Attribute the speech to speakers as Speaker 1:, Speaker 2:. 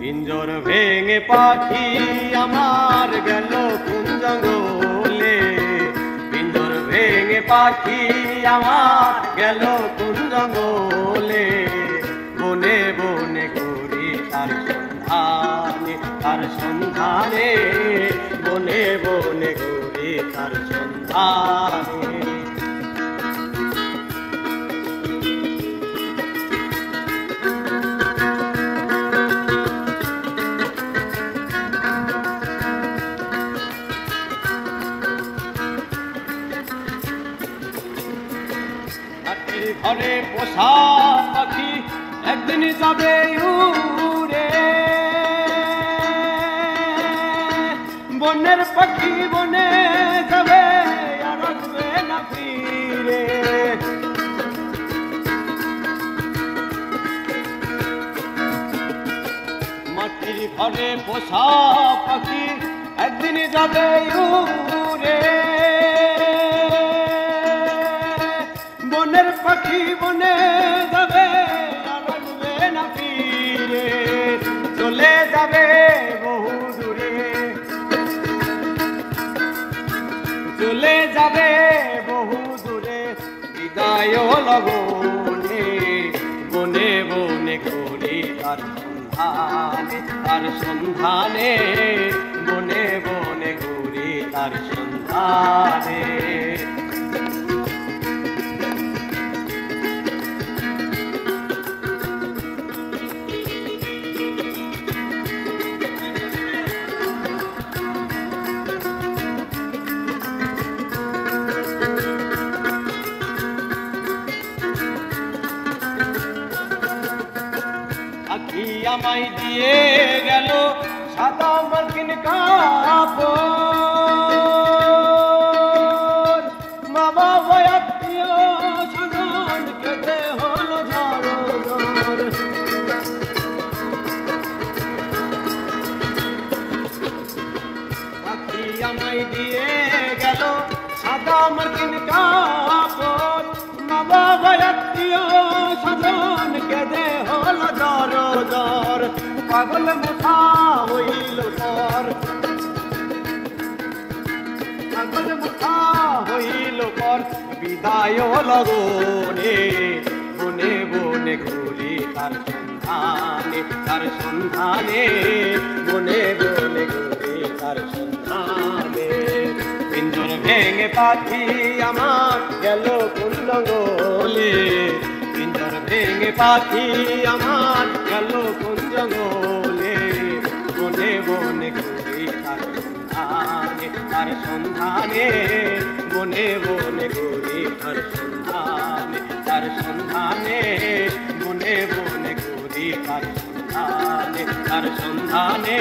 Speaker 1: পিঞ্জর ভেঙে পাখি আমার গেল কোন জঙ্গলে, পিঞ্জর ভেঙে পাখি আমার গেল কোন জঙ্গলে, বনে বনে ঘুরি তার সন্ধানে, তার সন্ধানে, বনে বনে ঘুরি তার সন্ধানে। ঘরে পোষা পাখি একদিন যাবে উড়ে, বনের পাখি বনে যাবে আর আসবে না ফিরে। মাটির ঘরে পোষা পাখি একদিন যাবে উড়ে, বনের পাখি বনে যাবে আর আসবে না ফিরে, চলে যাবে বহু দূরে, চলে যাবে বহু দূরে, বিদায় লগনে, বনে বনে ঘুরি তার সন্ধানে, তার সন্ধানে, বনে বনে ঘুরি তার সন্ধানে। আখি আমায় দিয়ে গেল সাদা মার্কিন কাপড়, মা বাবা আত্মীয় স্বজন কেটে হলো ঝড় ঝড়। আখি আমায় দিয়ে গেল সাদা মার্কিন কাপড়, মা বাবা আত্মীয় স্বজন কেটে হলো ঝড় ঝড়। পাগল মুঠা হইল পর, পাগল মুঠা হইল পর, বিদায় লগনে, বনে বনে ঘুরি তার সন্ধানে, তার সন্ধানে, বনে বনে ঘুরি তার সন্ধানে। পিঞ্জর ভেঙে পাখি আমার গেল কোন জঙ্গলে, পিঞ্জর ভেঙে পাখি আমার গেল কোন জঙ্গলে, বনে বনে ঘুরি তার সন্ধানে, তার সন্ধানে, বনে বনে ঘুরি তার সন্ধানে, তার সন্ধানে, বনে বনে ঘুরি তার সন্ধানে, তার সন্ধানে।